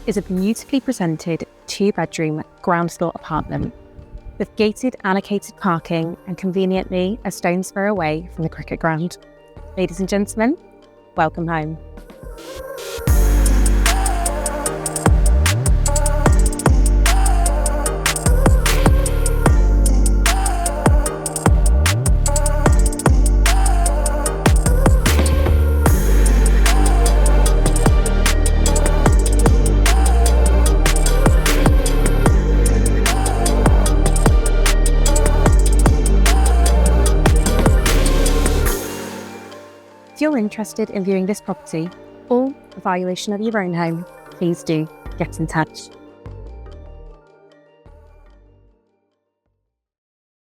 is a beautifully presented 2-bedroom ground floor apartment with gated allocated parking and conveniently a stone's throw away from the cricket ground. Ladies and gentlemen, welcome home. If you're interested in viewing this property or evaluation of your own home, please do get in touch.